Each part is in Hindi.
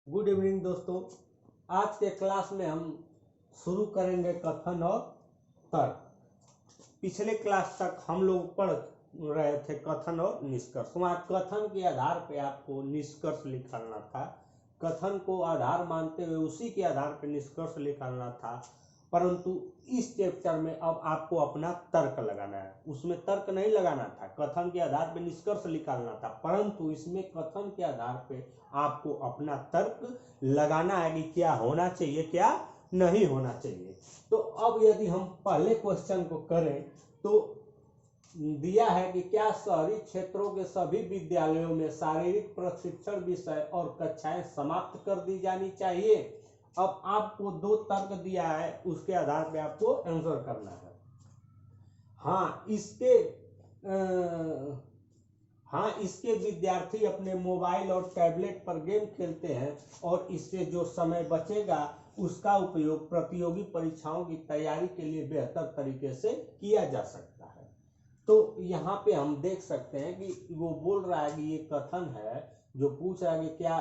गुड इवनिंग दोस्तों। आज के क्लास में हम शुरू करेंगे कथन और तर्क। पिछले क्लास तक हम लोग पढ़ रहे थे कथन और निष्कर्ष। वहाँ कथन के आधार पे आपको निष्कर्ष निकालना था, कथन को आधार मानते हुए उसी के आधार पे निष्कर्ष निकालना था। परंतु इस चैप्टर में अब आपको अपना तर्क लगाना है। उसमें तर्क नहीं लगाना था, कथन के आधार पे निष्कर्ष निकालना था, परंतु इसमें कथन के आधार पे आपको अपना तर्क लगाना है कि क्या होना चाहिए क्या नहीं होना चाहिए। तो अब यदि हम पहले क्वेश्चन को करें तो दिया है कि क्या शहरी क्षेत्रों के सभी विद्यालयों में शारीरिक प्रशिक्षण विषय और कक्षाएं समाप्त कर दी जानी चाहिए। अब आपको दो तर्क दिया है, उसके आधार पे आपको आंसर करना है। इसके विद्यार्थी अपने मोबाइल और टैबलेट पर गेम खेलते हैं और इससे जो समय बचेगा उसका उपयोग प्रतियोगी परीक्षाओं की तैयारी के लिए बेहतर तरीके से किया जा सकता है। तो यहाँ पे हम देख सकते हैं कि वो बोल रहा है कि ये कथन है जो पूछ रहा है कि क्या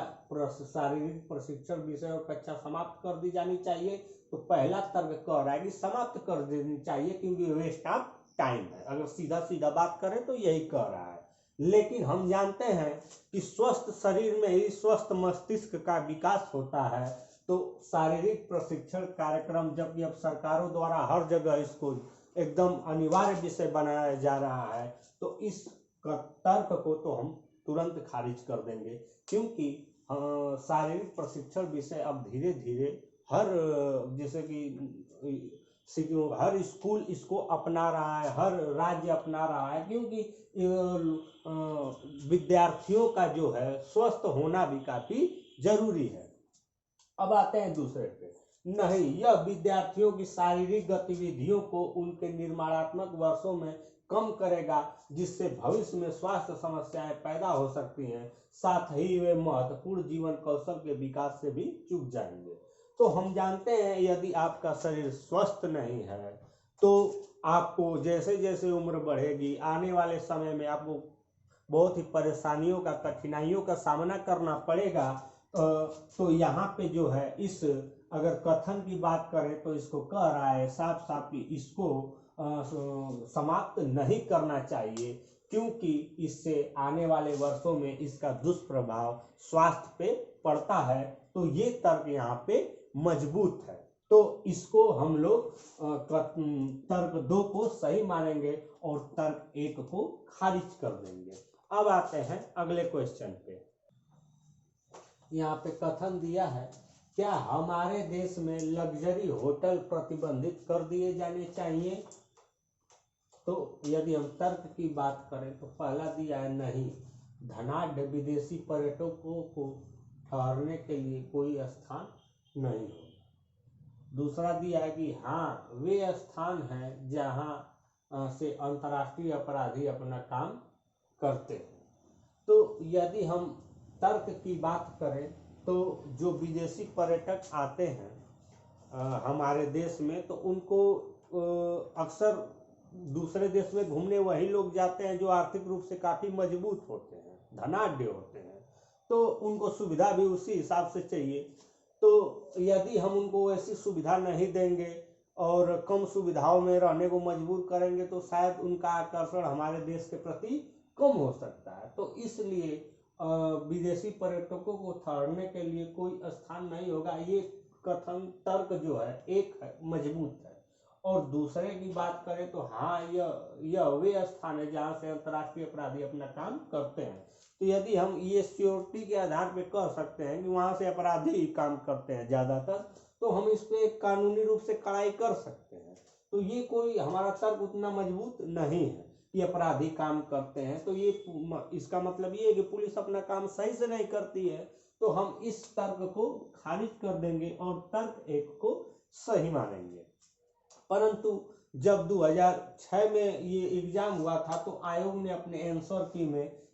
शारीरिक प्रशिक्षण विषय और कक्षा समाप्त कर दी जानी चाहिए। तो पहला तर्क कह रहा है कि समाप्त कर देनी चाहिए क्योंकि वेस्ट ऑफ टाइम है। अगर सीधा सीधा बात करें तो यही कह रहा है। लेकिन हम जानते हैं कि स्वस्थ शरीर में ही स्वस्थ मस्तिष्क का विकास होता है। तो शारीरिक प्रशिक्षण कार्यक्रम जबकि अब सरकारों द्वारा हर जगह इसको एकदम अनिवार्य विषय बनाया जा रहा है, तो इस तर्क को तो हम तुरंत खारिज कर देंगे, क्योंकि शारीरिक प्रशिक्षण विषय अब धीरे धीरे हर जैसे कि हर स्कूल इसको अपना रहा है, हर राज्य अपना रहा है, क्योंकि विद्यार्थियों का जो है स्वस्थ होना भी काफी जरूरी है। अब आते हैं दूसरे पे। नहीं, यह विद्यार्थियों की शारीरिक गतिविधियों को उनके निर्माणात्मक वर्षों में कम करेगा, जिससे भविष्य में स्वास्थ्य समस्याएं पैदा हो सकती हैं। साथ ही वे महत्वपूर्ण जीवन कौशल के विकास से भी चूक जाएंगे। तो हम जानते हैं यदि आपका शरीर स्वस्थ नहीं है तो आपको जैसे जैसे उम्र बढ़ेगी आने वाले समय में आपको बहुत ही परेशानियों का, कठिनाइयों का सामना करना पड़ेगा। तो यहाँ पे जो है इस अगर कथन की बात करें तो इसको कह रहा है साफ साफ कि इसको समाप्त नहीं करना चाहिए, क्योंकि इससे आने वाले वर्षों में इसका दुष्प्रभाव स्वास्थ्य पे पड़ता है। तो ये तर्क यहाँ पे मजबूत है, तो इसको हम लोग तर्क 2 को सही मानेंगे और तर्क 1 को खारिज कर देंगे। अब आते हैं अगले क्वेश्चन पे। यहाँ पे कथन दिया है, क्या हमारे देश में लग्जरी होटल प्रतिबंधित कर दिए जाने चाहिए। तो यदि हम तर्क की बात करें तो पहला दिया है नहीं, धनाढ्य विदेशी पर्यटकों को ठहरने के लिए कोई स्थान नहीं होगा। दूसरा दिया है कि हाँ, वे स्थान हैं जहाँ से अंतर्राष्ट्रीय अपराधी अपना काम करते हैं। तो यदि हम तर्क की बात करें तो जो विदेशी पर्यटक आते हैं हमारे देश में, तो उनको अक्सर दूसरे देश में घूमने वही लोग जाते हैं जो आर्थिक रूप से काफ़ी मजबूत होते हैं, धनाढ्य होते हैं, तो उनको सुविधा भी उसी हिसाब से चाहिए। तो यदि हम उनको ऐसी सुविधा नहीं देंगे और कम सुविधाओं में रहने को मजबूर करेंगे तो शायद उनका आकर्षण हमारे देश के प्रति कम हो सकता है। तो इसलिए विदेशी पर्यटकों को ठहरने के लिए कोई स्थान नहीं होगा। ये कथन तर्क जो है एक है, मजबूत है। और दूसरे की बात करें तो हाँ, यह वे स्थान है जहाँ से अंतर्राष्ट्रीय अपराधी अपना काम करते हैं। तो यदि हम ये सियोरिटी के आधार पर कह सकते हैं कि वहाँ से अपराधी ही काम करते हैं ज़्यादातर, तो हम इस पे कानूनी रूप से कड़ाई कर सकते हैं। तो ये कोई हमारा तर्क उतना मजबूत नहीं है कि अपराधी काम करते हैं। तो ये इसका मतलब ये है कि पुलिस अपना काम सही से नहीं करती है। तो हम इस तर्क को खारिज कर देंगे और तर्क 1 को सही मानेंगे। परंतु जब 2006 में ये एग्जाम हुआ था तो आयोग ने अपने आंसर की में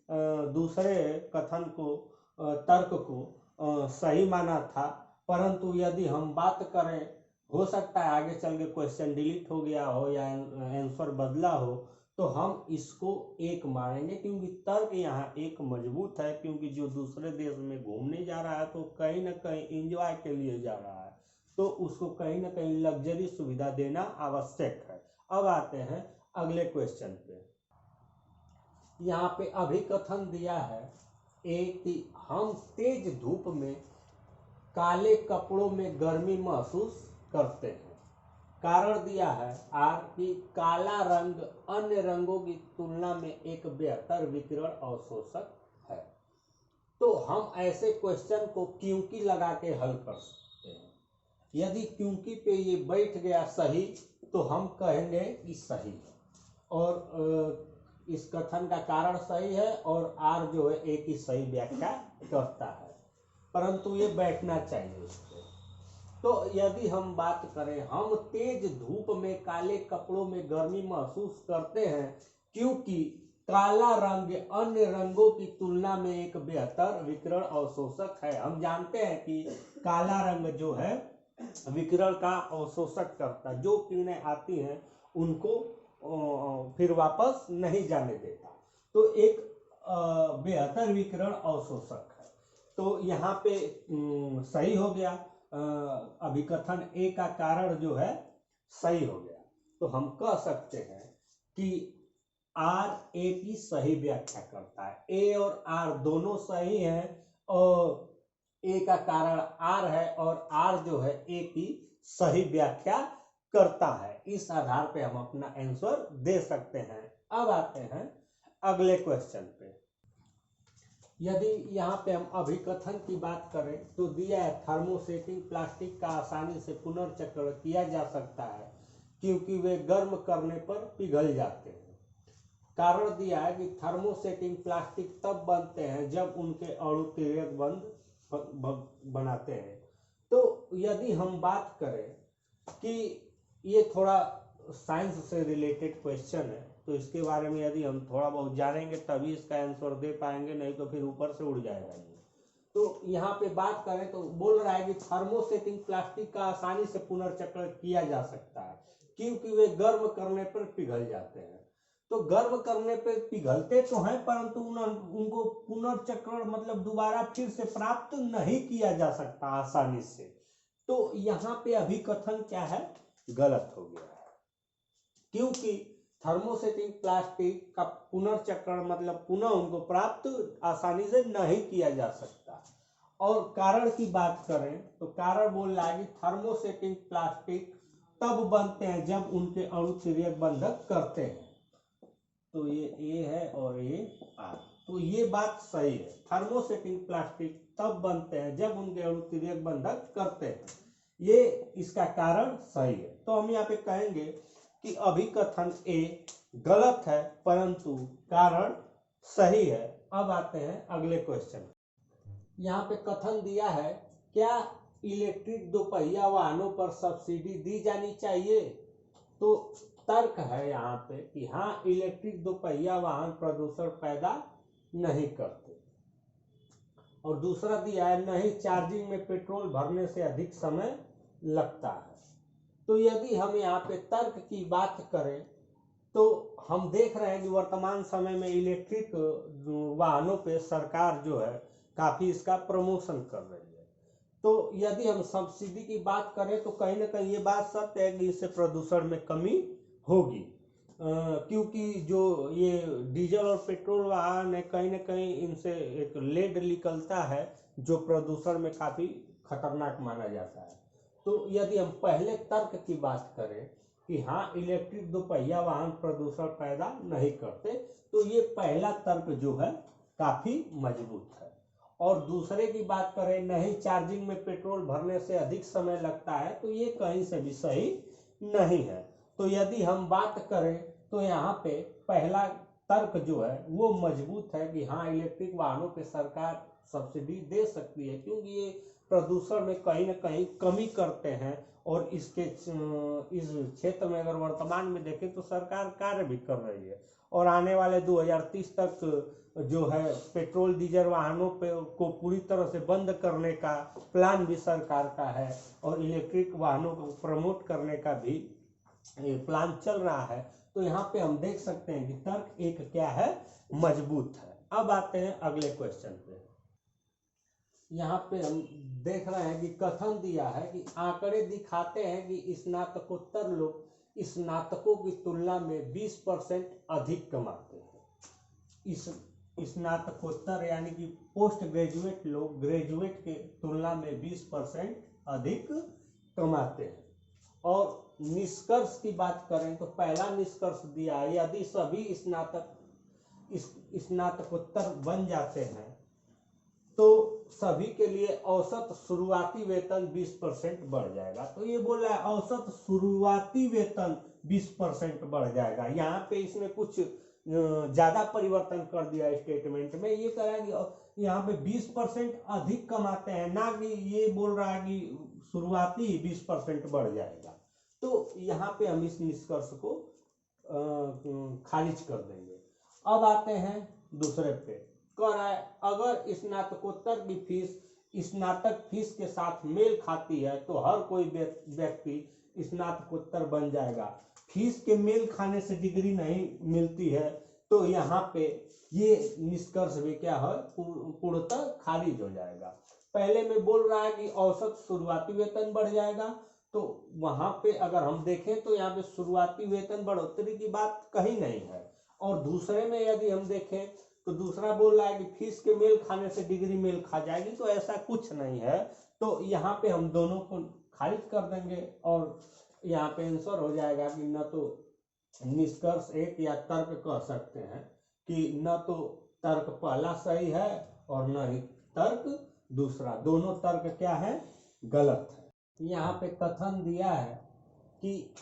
दूसरे कथन को, तर्क को सही माना था। परंतु यदि हम बात करें, हो सकता है आगे चल के क्वेश्चन डिलीट हो गया हो या आंसर बदला हो, तो हम इसको एक मानेंगे, क्योंकि तर्क यहाँ एक मजबूत है, क्योंकि जो दूसरे देश में घूमने जा रहा है तो कहीं ना कहीं एंजॉय के लिए जा रहा है, तो उसको कहीं ना कहीं लग्जरी सुविधा देना आवश्यक है। अब आते हैं अगले क्वेश्चन पे। यहाँ पे अभिकथन दिया है एक कि हम तेज धूप में काले कपड़ों में गर्मी महसूस करते हैं। कारण दिया है आर कि काला रंग अन्य रंगों की तुलना में एक बेहतर विकिरण अवशोषक है। तो हम ऐसे क्वेश्चन को क्योंकि लगा के हल कर सकते हैं। यदि क्योंकि पे ये बैठ गया सही तो हम कहेंगे कि सही है, और इस कथन का कारण सही है, और आर जो है एक ही सही व्याख्या करता है, परंतु ये बैठना चाहिए इस पे। तो यदि हम बात करें, हम तेज धूप में काले कपड़ों में गर्मी महसूस करते हैं क्योंकि काला रंग अन्य रंगों की तुलना में एक बेहतर विकिरण अवशोषक है। हम जानते हैं कि काला रंग जो है विकिरण का अवशोषक करता, जो किरणें आती हैं उनको फिर वापस नहीं जाने देता, तो एक बेहतर विकिरण अवशोषक है। तो यहाँ पे सही हो गया, अभिकथन ए का कारण जो है सही हो गया। तो हम कह सकते हैं कि आर ए की सही व्याख्या करता है। ए और आर दोनों सही हैं, और ए का कारण आर है, और आर जो है ए की सही व्याख्या करता है। इस आधार पे हम अपना आंसर दे सकते हैं। अब आते हैं अगले क्वेश्चन पे। यदि यहाँ पे हम अभिकथन की बात करें तो दिया है थर्मोसेटिंग प्लास्टिक का आसानी से पुनर्चक्रण किया जा सकता है क्योंकि वे गर्म करने पर पिघल जाते हैं। कारण दिया है कि थर्मोसेटिंग प्लास्टिक तब बनते हैं जब उनके अणु तिर्यक बंध बनाते हैं। तो यदि हम बात करें कि ये थोड़ा साइंस से रिलेटेड क्वेश्चन है, तो इसके बारे में यदि हम थोड़ा बहुत जानेंगे तभी इसका आंसर दे पाएंगे, नहीं तो फिर ऊपर से उड़ जाएगा ये। तो यहाँ पे बात करें तो बोल रहा है कि थर्मोसेटिंग प्लास्टिक का आसानी से पुनर्चक्रण किया जा सकता है क्योंकि वे गर्म करने पर पिघल जाते हैं। तो गर्म करने पर पिघलते तो हैं, परंतु उनको पुनर्चक्रण मतलब दोबारा फिर से प्राप्त नहीं किया जा सकता आसानी से। तो यहाँ पे अभिकथन क्या है, गलत हो गया है, क्योंकि थर्मोसेटिंग प्लास्टिक का पुनर्चक्रण मतलब पुनः उनको प्राप्त आसानी से नहीं किया जा सकता। और कारण की बात करें तो कारण बोल रहा है कि थर्मोसेटिंग प्लास्टिक तब बनते हैं जब उनके अणु तिर्यक बंधक करते हैं। तो ये ए है और ये आर, तो ये बात सही है। थर्मोसेटिंग प्लास्टिक तब बनते हैं जब उनके अणु तिर्यक बंधक करते हैं, ये इसका कारण सही है। तो हम यहाँ पे कहेंगे कि अभिकथन ए गलत है परंतु कारण सही है। अब आते हैं अगले क्वेश्चन। यहाँ पे कथन दिया है, क्या इलेक्ट्रिक दोपहिया वाहनों पर सब्सिडी दी जानी चाहिए? तो तर्क है यहाँ पे कि हाँ, इलेक्ट्रिक दोपहिया वाहन प्रदूषण पैदा नहीं करते। और दूसरा दिया है, नहीं चार्जिंग में पेट्रोल भरने से अधिक समय लगता है। तो यदि हम यहाँ पे तर्क की बात करें तो हम देख रहे हैं कि वर्तमान समय में इलेक्ट्रिक वाहनों पे सरकार जो है काफी इसका प्रमोशन कर रही है। तो यदि हम सब्सिडी की बात करें तो कहीं ना कहीं ये बात सत्य है कि इससे प्रदूषण में कमी होगी, क्योंकि जो ये डीजल और पेट्रोल वाहन है कहीं ना कहीं इनसे एक लेड निकलता है जो प्रदूषण में काफी खतरनाक माना जाता है। तो यदि हम पहले तर्क की बात करें कि हाँ, इलेक्ट्रिक दोपहिया वाहन प्रदूषण पैदा नहीं करते, तो ये पहला तर्क जो है काफी मजबूत है। और दूसरे की बात करें, नहीं चार्जिंग में पेट्रोल भरने से अधिक समय लगता है, तो ये कहीं से भी सही नहीं है। तो यदि हम बात करें तो यहाँ पे पहला तर्क जो है वो मजबूत है कि हाँ, इलेक्ट्रिक वाहनों पे सरकार सब्सिडी दे सकती है क्योंकि ये प्रदूषण में कहीं ना कहीं कमी करते हैं। और इसके इस क्षेत्र में अगर वर्तमान में देखें तो सरकार कार्य भी कर रही है, और आने वाले 2030 तक जो है पेट्रोल डीजल वाहनों पे को पूरी तरह से बंद करने का प्लान भी सरकार का है, और इलेक्ट्रिक वाहनों को प्रमोट करने का भी प्लान चल रहा है। तो यहाँ पे हम देख सकते हैं कि तर्क एक क्या है, मजबूत है। अब आते हैं अगले क्वेश्चन पे। यहाँ पे हम देख रहे हैं कि कथन दिया है कि आंकड़े दिखाते हैं कि स्नातकोत्तर लोग स्नातकों की तुलना में 20% अधिक कमाते हैं। इस स्नातकोत्तर यानी कि पोस्ट ग्रेजुएट लोग ग्रेजुएट के तुलना में 20% अधिक कमाते हैं। और निष्कर्ष की बात करें तो पहला निष्कर्ष दिया है, यदि सभी स्नातकोत्तर बन जाते हैं तो सभी के लिए औसत शुरुआती वेतन 20% बढ़ जाएगा। तो ये बोल रहा है औसत शुरुआती वेतन 20% बढ़ जाएगा। यहाँ पे इसमें कुछ ज्यादा परिवर्तन कर दिया स्टेटमेंट में। ये कह रहा है कि यहाँ पे 20% अधिक कमाते हैं, ना कि ये बोल रहा है कि शुरुआती 20% बढ़ जाएगा। तो यहाँ पे हम इस निष्कर्ष को खारिज कर देंगे। अब आते हैं दूसरे पे। कह रहा है अगर स्नातकोत्तर की फीस स्नातक फीस के साथ मेल खाती है तो हर कोई व्यक्ति स्नातकोत्तर बन जाएगा। फीस के मेल खाने से डिग्री नहीं मिलती है, तो यहाँ पे ये निष्कर्ष भी क्या है, पूर्णतः खारिज हो जाएगा। पहले में बोल रहा है कि औसत शुरुआती वेतन बढ़ जाएगा, तो वहां पे अगर हम देखें तो यहाँ पे शुरुआती वेतन बढ़ोतरी की बात कहीं नहीं है। और दूसरे में यदि हम देखें तो दूसरा बोल रहा है कि फीस के मेल खाने से डिग्री मेल खा जाएगी, तो ऐसा कुछ नहीं है। तो यहाँ पे हम दोनों को खारिज कर देंगे और यहाँ पे आंसर हो जाएगा कि न तो निष्कर्ष एक या तर्क कह सकते हैं कि न तो तर्क पहला सही है और न ही तर्क दूसरा, दोनों तर्क क्या है, गलत है। यहाँ पे कथन दिया है कि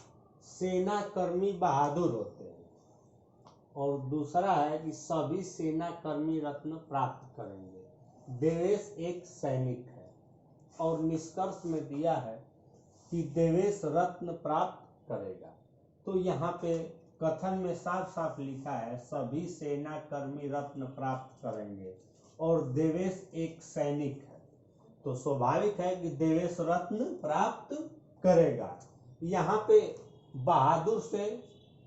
सेना कर्मी बहादुर होते हैं और दूसरा है कि सभी सेना कर्मी रत्न प्राप्त करेंगे। देवेश एक सैनिक है और निष्कर्ष में दिया है कि देवेश रत्न प्राप्त करेगा। तो यहाँ पे कथन में साफ साफ लिखा है सभी सेना कर्मी रत्न प्राप्त करेंगे और देवेश एक सैनिक है, तो स्वाभाविक है कि देवेश रत्न प्राप्त करेगा। यहाँ पे बहादुर से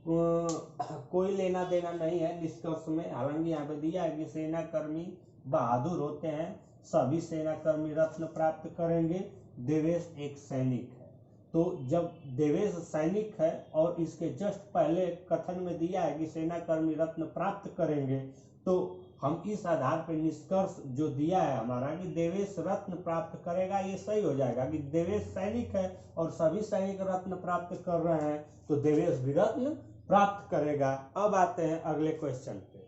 कोई लेना देना नहीं है निष्कर्ष में। हालांकि यहाँ पे दिया है कि सेना कर्मी बहादुर होते हैं, सभी सेना कर्मी रत्न प्राप्त करेंगे, देवेश एक सैनिक है। तो जब देवेश सैनिक है और इसके जस्ट पहले कथन में दिया है कि सेना कर्मी रत्न प्राप्त करेंगे, तो हम इस आधार पर निष्कर्ष जो दिया है हमारा कि देवेश रत्न प्राप्त करेगा, ये सही हो जाएगा कि देवेश सैनिक है और सभी सैनिक रत्न प्राप्त कर रहे हैं, तो देवेश भी रत्न प्राप्त करेगा। अब आते हैं अगले क्वेश्चन पे।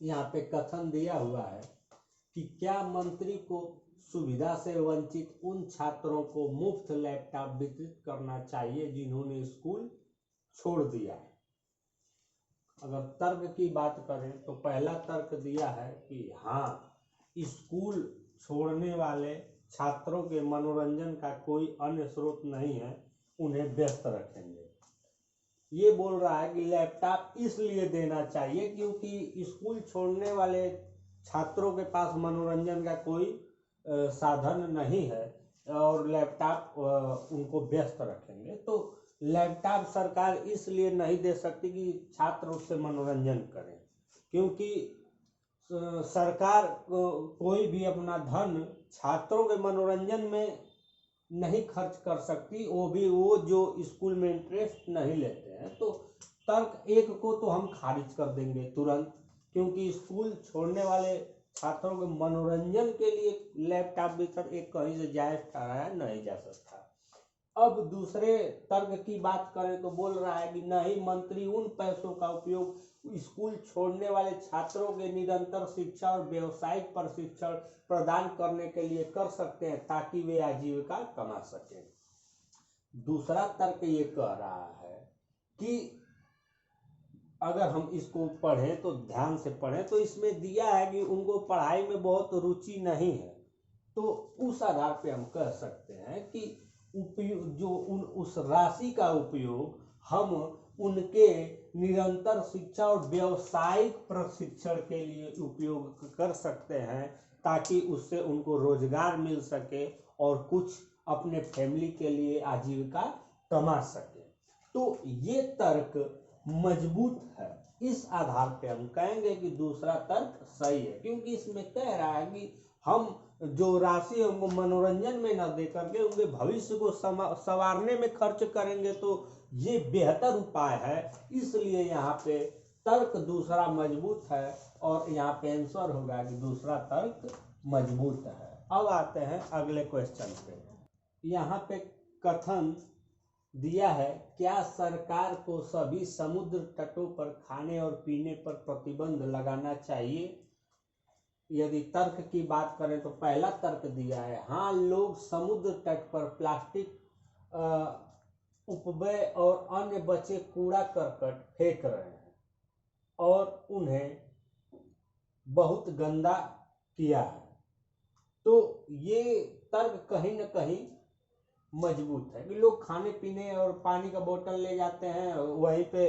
यहाँ पे कथन दिया हुआ है कि क्या मंत्री को सुविधा से वंचित उन छात्रों को मुफ्त लैपटॉप वितरित करना चाहिए जिन्होंने स्कूल छोड़ दिया है। अगर तर्क की बात करें तो पहला तर्क दिया है कि हाँ, स्कूल छोड़ने वाले छात्रों के मनोरंजन का कोई अन्य स्रोत नहीं है, उन्हें व्यस्त रखेंगे। ये बोल रहा है कि लैपटॉप इसलिए देना चाहिए क्योंकि स्कूल छोड़ने वाले छात्रों के पास मनोरंजन का कोई साधन नहीं है और लैपटॉप उनको व्यस्त रखेंगे। तो लैपटॉप सरकार इसलिए नहीं दे सकती कि छात्र उससे मनोरंजन करें, क्योंकि सरकार कोई भी अपना धन छात्रों के मनोरंजन में नहीं खर्च कर सकती, वो जो स्कूल में इंटरेस्ट नहीं लेते हैं। तो तर्क एक को तो हम खारिज कर देंगे तुरंत, क्योंकि स्कूल छोड़ने वाले छात्रों के मनोरंजन के लिए लैपटॉप वितरण एक कहीं से जायज ठहराया नहीं जा सकता। अब दूसरे तर्क की बात करें तो बोल रहा है कि नहीं, मंत्री उन पैसों का उपयोग स्कूल छोड़ने वाले छात्रों के निरंतर शिक्षा और व्यवसायिक प्रशिक्षण प्रदान करने के लिए कर सकते हैं ताकि वे आजीविका कमा सकें। दूसरा तर्क ये कह रहा है कि अगर हम इसको पढ़ें तो ध्यान से पढ़ें तो इसमें दिया है कि उनको पढ़ाई में बहुत रुचि नहीं है, तो उस आधार पे हम कह सकते हैं कि उस राशि का उपयोग हम उनके निरंतर शिक्षा और व्यावसायिक प्रशिक्षण के लिए उपयोग कर सकते हैं ताकि उससे उनको रोजगार मिल सके और कुछ अपने फैमिली के लिए आजीविका कमा सके। तो ये तर्क मजबूत है। इस आधार पे हम कहेंगे कि दूसरा तर्क सही है, क्योंकि इसमें कह रहा है कि हम जो राशि है उनको मनोरंजन में न दे करके उनके भविष्य को संवारने में खर्च करेंगे, तो ये बेहतर उपाय है। इसलिए यहाँ पे तर्क दूसरा मजबूत है और यहाँ पे आंसर होगा कि दूसरा तर्क मजबूत है। अब आते हैं अगले क्वेश्चन पे। यहाँ पे कथन दिया है, क्या सरकार को सभी समुद्र तटों पर खाने और पीने पर प्रतिबंध लगाना चाहिए? यदि तर्क की बात करें तो पहला तर्क दिया है, हाँ, लोग समुद्र तट पर प्लास्टिक उपव्यय और अन्य बचे कूड़ा करकट फेंक रहे हैं और उन्हें बहुत गंदा किया है। तो ये तर्क कहीं न कहीं मजबूत है कि लोग खाने पीने और पानी का बोतल ले जाते हैं, वहीं पे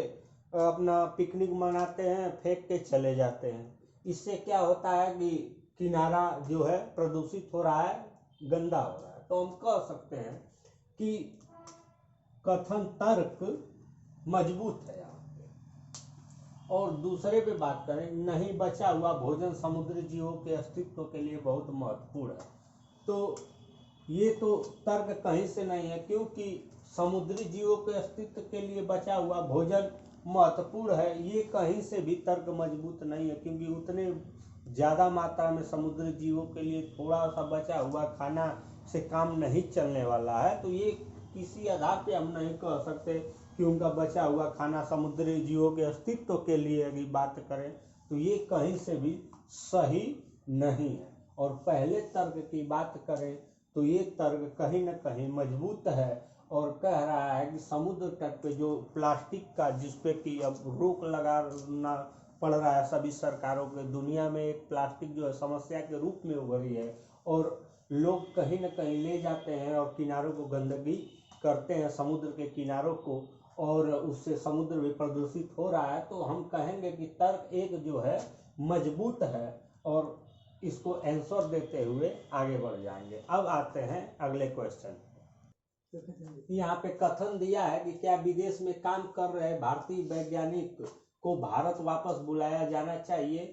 अपना पिकनिक मनाते हैं, फेंक के चले जाते हैं। इससे क्या होता है कि किनारा जो है प्रदूषित हो रहा है, गंदा हो रहा है। तो हम कह सकते हैं कि कथन तर्क मजबूत है यहाँ पे। और दूसरे पे बात करें, नहीं बचा हुआ भोजन समुद्री जीवों के अस्तित्व के लिए बहुत महत्वपूर्ण है। तो ये तो तर्क कहीं से नहीं है, क्योंकि समुद्री जीवों के अस्तित्व के लिए बचा हुआ भोजन महत्वपूर्ण है, ये कहीं से भी तर्क मजबूत नहीं है, क्योंकि उतने ज़्यादा मात्रा में समुद्री जीवों के लिए थोड़ा सा बचा हुआ खाना से काम नहीं चलने वाला है। तो ये किसी आधार पे हम नहीं कह सकते कि उनका बचा हुआ खाना समुद्री जीवों के अस्तित्व के लिए यदि बात करें तो ये कहीं से भी सही नहीं है। और पहले तर्क की बात करें तो ये तर्क कहीं न कहीं मजबूत है और कह रहा है कि समुद्र तट पे जो प्लास्टिक का, जिसपे कि अब रोक लगाना पड़ रहा है सभी सरकारों के, दुनिया में एक प्लास्टिक जो है समस्या के रूप में उभरी है और लोग कहीं न कहीं ले जाते हैं और किनारों को गंदगी करते हैं, समुद्र के किनारों को, और उससे समुद्र भी प्रदूषित हो रहा है। तो हम कहेंगे कि तर्क एक जो है मजबूत है और इसको आंसर देते हुए आगे बढ़ जाएंगे। अब आते हैं अगले क्वेश्चन। यहाँ पे कथन दिया है कि क्या विदेश में काम कर रहे भारतीय वैज्ञानिक को भारत वापस बुलाया जाना चाहिए?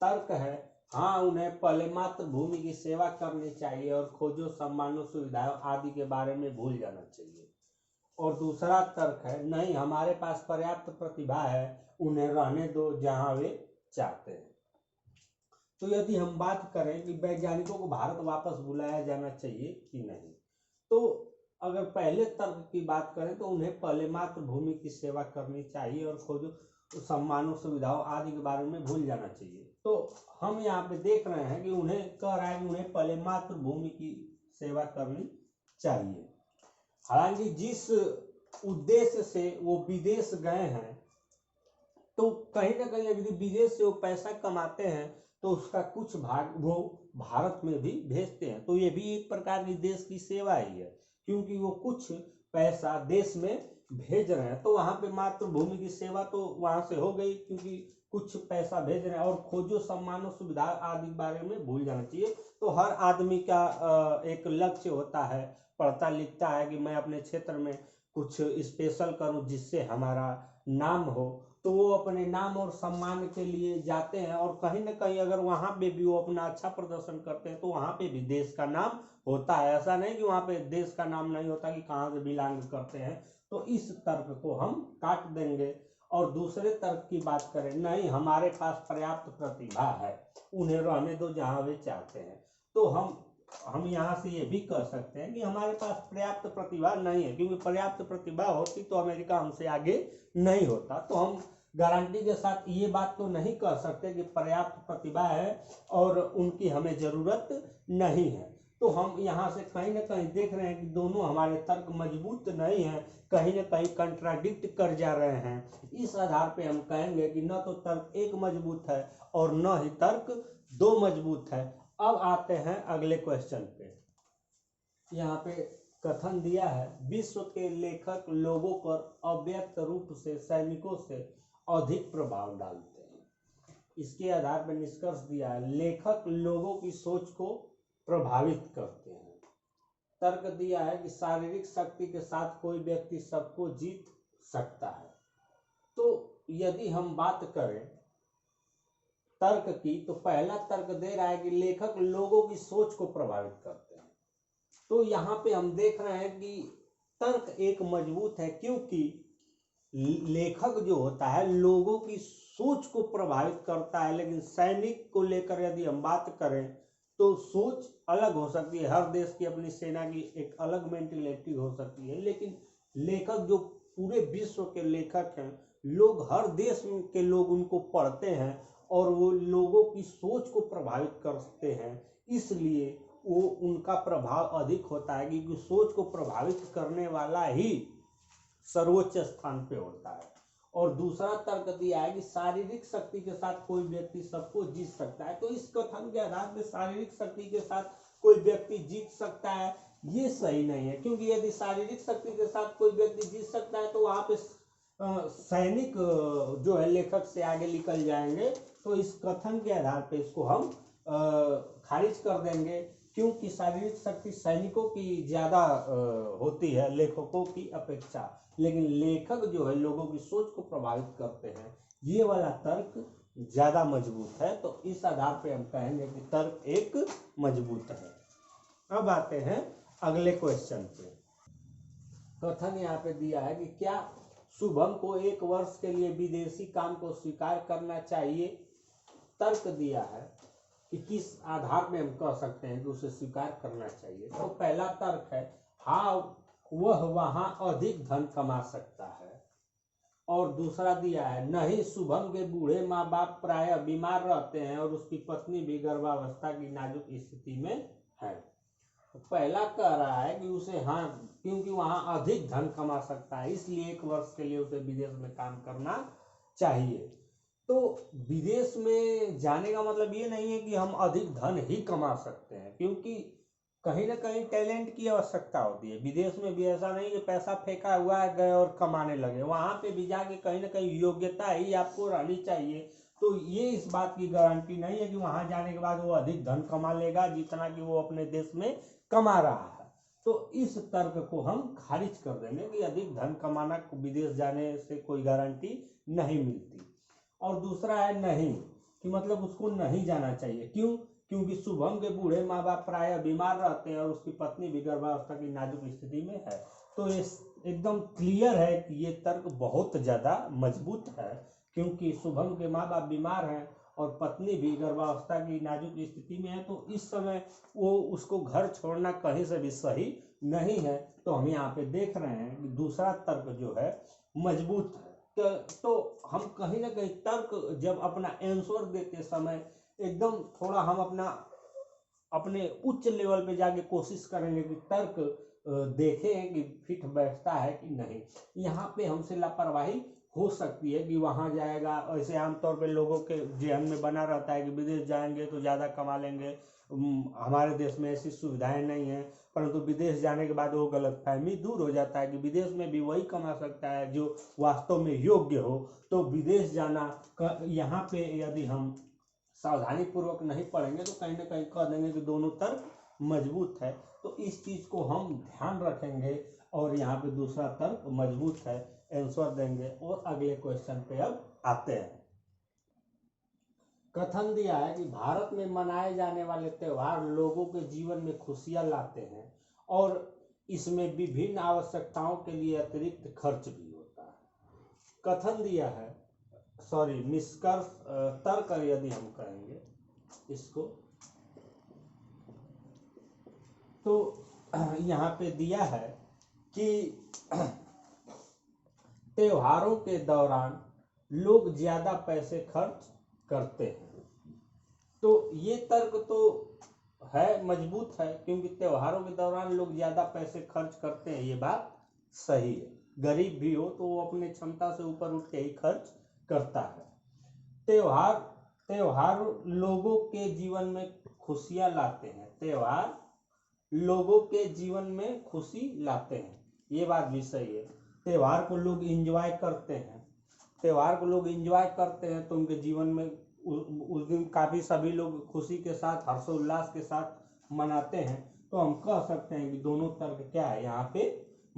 तर्क है, हाँ, उन्हें पहले मातृभूमि की सेवा करनी चाहिए और खोजों, सम्मानों, सुविधाओं आदि के बारे में भूल जाना चाहिए। और दूसरा तर्क है, नहीं, हमारे पास पर्याप्त प्रतिभा है, उन्हें रहने दो जहां वे चाहते हैं। तो यदि हम बात करें कि वैज्ञानिकों को भारत वापस बुलाया जाना चाहिए कि नहीं, तो अगर पहले तर्क की बात करें तो उन्हें पहले मातृभूमि की सेवा करनी चाहिए और खोजों, सम्मानों, सुविधाओं आदि के बारे में भूल जाना चाहिए। तो हम यहाँ पे देख रहे हैं कि उन्हें कह रहा है कि उन्हें पहले मातृभूमि की सेवा करनी चाहिए। हालांकि जिस उद्देश्य से वो विदेश गए हैं, तो कहीं ना कहीं यदि विदेश से वो पैसा कमाते हैं तो उसका कुछ भाग वो भारत में भी भेजते हैं। तो ये भी एक प्रकार की देश की सेवा ही है, क्योंकि वो कुछ पैसा देश में भेज रहे हैं। तो वहाँ पे मातृभूमि की सेवा तो वहाँ से हो गई, क्योंकि कुछ पैसा भेज रहे हैं। और खोजो, सम्मानों, सुविधा आदि बारे में भूल जाना चाहिए। तो हर आदमी का एक लक्ष्य होता है, पढ़ता लिखता है कि मैं अपने क्षेत्र में कुछ स्पेशल करूं जिससे हमारा नाम हो। तो वो अपने नाम और सम्मान के लिए जाते हैं और कहीं ना कहीं अगर वहाँ पे भी वो अपना अच्छा प्रदर्शन करते हैं तो वहाँ पे भी देश का नाम होता है। ऐसा नहीं कि वहाँ पे देश का नाम नहीं होता कि कहाँ से बिलोंग करते हैं। तो इस तर्क को हम काट देंगे। और दूसरे तर्क की बात करें, नहीं, हमारे पास पर्याप्त प्रतिभा है, उन्हें रहने दो जहाँ वे चाहते हैं। तो हम यहाँ से ये भी कह सकते हैं कि हमारे पास पर्याप्त प्रतिभा नहीं है, क्योंकि पर्याप्त प्रतिभा होती तो अमेरिका हमसे आगे नहीं होता। तो हम गारंटी के साथ ये बात तो नहीं कह सकते कि पर्याप्त प्रतिभा है और उनकी हमें जरूरत नहीं है। तो हम यहाँ से कहीं ना कहीं देख रहे हैं कि दोनों हमारे तर्क मजबूत नहीं है, कहीं ना कहीं कंट्राडिक्ट कर जा रहे हैं। इस आधार पे हम कहेंगे कि न तो तर्क एक मजबूत है और न ही तर्क दो मजबूत है। अब आते हैं अगले क्वेश्चन पे। यहाँ पे कथन दिया है, विश्व के लेखक लोगों पर अव्यक्त रूप से सैनिकों से अधिक प्रभाव डालते हैं। इसके आधार पर निष्कर्ष दिया है, लेखक लोगों की सोच को प्रभावित करते हैं। तर्क दिया है कि शारीरिक शक्ति के साथ कोई व्यक्ति सबको जीत सकता है। तो यदि हम बात करें तर्क की, तो पहला तर्क दे रहा है कि लेखक लोगों की सोच को प्रभावित करते हैं। तो यहाँ पे हम देख रहे हैं कि तर्क एक मजबूत है, क्योंकि लेखक जो होता है लोगों की सोच को प्रभावित करता है। लेकिन सैनिक को लेकर यदि हम बात करें तो सोच अलग हो सकती है, हर देश की अपनी सेना की एक अलग मेंटेलिटी हो सकती है। लेकिन लेखक जो पूरे विश्व के लेखक हैं, लोग हर देश के लोग उनको पढ़ते हैं और वो लोगों की सोच को प्रभावित करते हैं, इसलिए वो उनका प्रभाव अधिक होता है, क्योंकि सोच को प्रभावित करने वाला ही सर्वोच्च स्थान पे होता है। और दूसरा तर्क दिया है कि शारीरिक शक्ति के साथ कोई व्यक्ति सबको जीत सकता है। तो इस कथन के आधार पर शारीरिक शक्ति के साथ कोई व्यक्ति जीत सकता है, ये सही नहीं है, क्योंकि यदि शारीरिक शक्ति के साथ कोई व्यक्ति जीत सकता है तो वहां पे सैनिक जो है लेखक से आगे निकल जाएंगे। तो इस कथन के आधार पे इसको हम खारिज कर देंगे, क्योंकि शारीरिक शक्ति सैनिकों की ज्यादा होती है लेखकों की अपेक्षा। लेकिन लेखक जो है लोगों की सोच को प्रभावित करते हैं, ये वाला तर्क ज्यादा मजबूत है। तो इस आधार पे हम कहेंगे कि तर्क एक मजबूत है। अब आते हैं अगले क्वेश्चन पे। कथन यहाँ पे दिया है कि क्या शुभम को 1 वर्ष के लिए विदेशी काम को स्वीकार करना चाहिए। तर्क दिया है कि किस आधार में हम कह सकते हैं कि उसे स्वीकार करना चाहिए। तो पहला तर्क है, हाँ वह वहां अधिक धन कमा सकता है। और दूसरा दिया है, नहीं शुभम के बूढ़े माँ बाप प्रायः बीमार रहते हैं और उसकी पत्नी भी गर्भावस्था की नाजुक स्थिति में है। तो पहला कह रहा है कि उसे हाँ, क्योंकि वहां अधिक धन कमा सकता है, इसलिए 1 वर्ष के लिए उसे विदेश में काम करना चाहिए। तो विदेश में जाने का मतलब ये नहीं है कि हम अधिक धन ही कमा सकते हैं, क्योंकि कहीं ना कहीं टैलेंट की आवश्यकता होती है। विदेश में भी ऐसा नहीं कि पैसा फेंका हुआ है गए और कमाने लगे, वहां पे भी जाके कहीं ना कहीं योग्यता ही आपको रहनी चाहिए। तो ये इस बात की गारंटी नहीं है कि वहां जाने के बाद वो अधिक धन कमा लेगा जितना कि वो अपने देश में कमा रहा है। तो इस तर्क को हम खारिज कर देंगे कि अधिक धन कमाना विदेश जाने से कोई गारंटी नहीं मिलती। और दूसरा है नहीं, कि मतलब उसको नहीं जाना चाहिए। क्यों? क्योंकि शुभम के बूढ़े माँ बाप प्रायः बीमार रहते हैं और उसकी पत्नी भी गर्भावस्था की नाजुक स्थिति में है। तो ये एकदम क्लियर है कि ये तर्क बहुत ज्यादा मजबूत है, क्योंकि शुभम के माँ बाप बीमार हैं और पत्नी भी गर्भावस्था की नाजुक स्थिति में है। तो इस समय वो उसको घर छोड़ना कहीं से भी सही नहीं है। तो हम यहाँ पे देख रहे हैं कि दूसरा तर्क जो है मजबूत है। तो हम कहीं ना कहीं तर्क जब अपना आंसर देते समय एकदम थोड़ा हम अपने उच्च लेवल पे जाके कोशिश करेंगे कि तर्क देखें कि फिट बैठता है कि नहीं। यहाँ पे हमसे लापरवाही हो सकती है कि वहाँ जाएगा, ऐसे आमतौर पे लोगों के जहन में बना रहता है कि विदेश जाएंगे तो ज़्यादा कमा लेंगे, हमारे देश में ऐसी सुविधाएं नहीं है। परंतु विदेश जाने के बाद वो गलतफहमी दूर हो जाता है कि विदेश में भी वही कमा सकता है जो वास्तव में योग्य हो। तो विदेश जाना यहाँ पे यदि हम सावधानी पूर्वक नहीं पढ़ेंगे तो कहीं ना कहीं कह देंगे कि दोनों तर्क मजबूत है। तो इस चीज को हम ध्यान रखेंगे और यहाँ पे दूसरा तर्क मजबूत है, आंसर देंगे। और अगले क्वेश्चन पे अब आते हैं। कथन दिया है कि भारत में मनाए जाने वाले त्योहार लोगों के जीवन में खुशियां लाते हैं और इसमें विभिन्न आवश्यकताओं के लिए अतिरिक्त खर्च भी होता है। कथन दिया है, सॉरी निष्कर्ष तर्क यदि हम कहेंगे इसको, तो यहाँ पे दिया है कि त्योहारों के दौरान लोग ज्यादा पैसे खर्च करते हैं। तो ये तर्क तो है मजबूत है, क्योंकि त्योहारों के दौरान लोग ज्यादा पैसे खर्च करते हैं, ये बात सही है। गरीब भी हो तो वो अपने क्षमता से ऊपर उठ के ही खर्च करता है। त्योहार लोगों के जीवन में खुशियां लाते हैं। त्योहार लोगों के जीवन में खुशी लाते हैं, ये बात भी सही है। त्योहार को लोग एंजॉय करते हैं, त्योहार को लोग एंजॉय करते हैं तो उनके जीवन में उस दिन काफी सभी लोग खुशी के साथ हर्षोल्लास के साथ मनाते हैं। तो हम कह सकते हैं कि दोनों तर्क क्या है यहाँ पे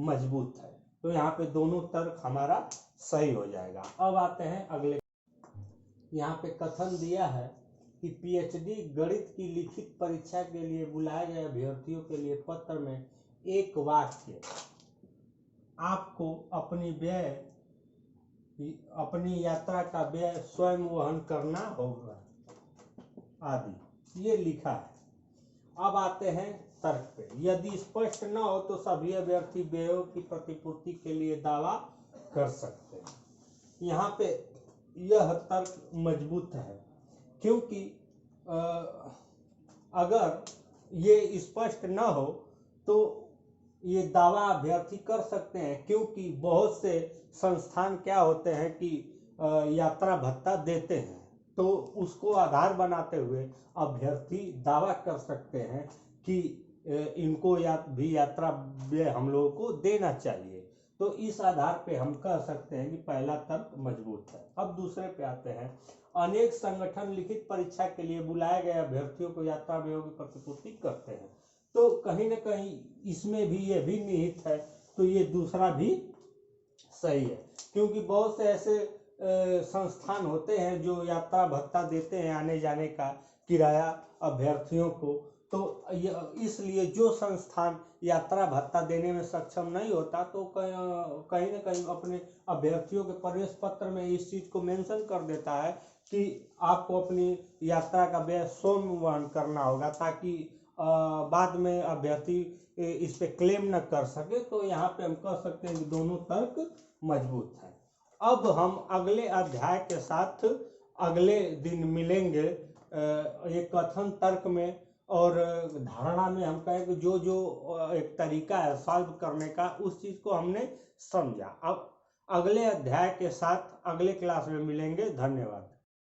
मजबूत है। तो यहाँ पे दोनों तर्क हमारा सही हो जाएगा। अब आते हैं अगले, यहाँ पे कथन दिया है कि पीएचडी गणित की लिखित परीक्षा के लिए बुलाए गए अभ्यर्थियों के लिए पत्र में एक वाक्य आपको अपनी यात्रा का व्यय स्वयं वहन करना होगा आदि ये लिखा है। अब आते हैं तर्क पे। यदि स्पष्ट न हो तो सभी अभ्यर्थी व्ययों की प्रतिपूर्ति के लिए दावा कर सकते हैं। यहाँ पे यह तर्क मजबूत है, क्योंकि अगर ये स्पष्ट न हो तो ये दावा अभ्यर्थी कर सकते हैं, क्योंकि बहुत से संस्थान क्या होते हैं कि यात्रा भत्ता देते हैं, तो उसको आधार बनाते हुए अभ्यर्थी दावा कर सकते हैं कि इनको भी यात्रा व्यय हम लोगों को देना चाहिए। तो इस आधार पे हम कह सकते हैं कि पहला तर्क मजबूत है। अब दूसरे पे आते हैं। अनेक संगठन लिखित परीक्षा के लिए बुलाए गए अभ्यर्थियों को यात्रा व्ययों की प्रतिपूर्ति करते हैं, तो कहीं न कहीं इसमें भी ये भी निहित है, तो ये दूसरा भी सही है, क्योंकि बहुत से ऐसे संस्थान होते हैं जो यात्रा भत्ता देते हैं आने जाने का किराया अभ्यर्थियों को। तो इसलिए जो संस्थान यात्रा भत्ता देने में सक्षम नहीं होता तो कहीं न कहीं अपने अभ्यर्थियों के प्रवेश पत्र में इस चीज़ को मेंशन कर देता है कि आपको अपनी यात्रा का व्यय स्वयं वहन करना होगा, ताकि बाद में अभ्यर्थी इस पे क्लेम न कर सके। तो यहाँ पे हम कह सकते हैं कि दोनों तर्क मजबूत हैं। अब हम अगले अध्याय के साथ अगले दिन मिलेंगे। एक कथन तर्क में और धारणा में हम कहें कि जो एक तरीका है सॉल्व करने का, उस चीज़ को हमने समझा। अब अगले अध्याय के साथ अगले क्लास में मिलेंगे। धन्यवाद।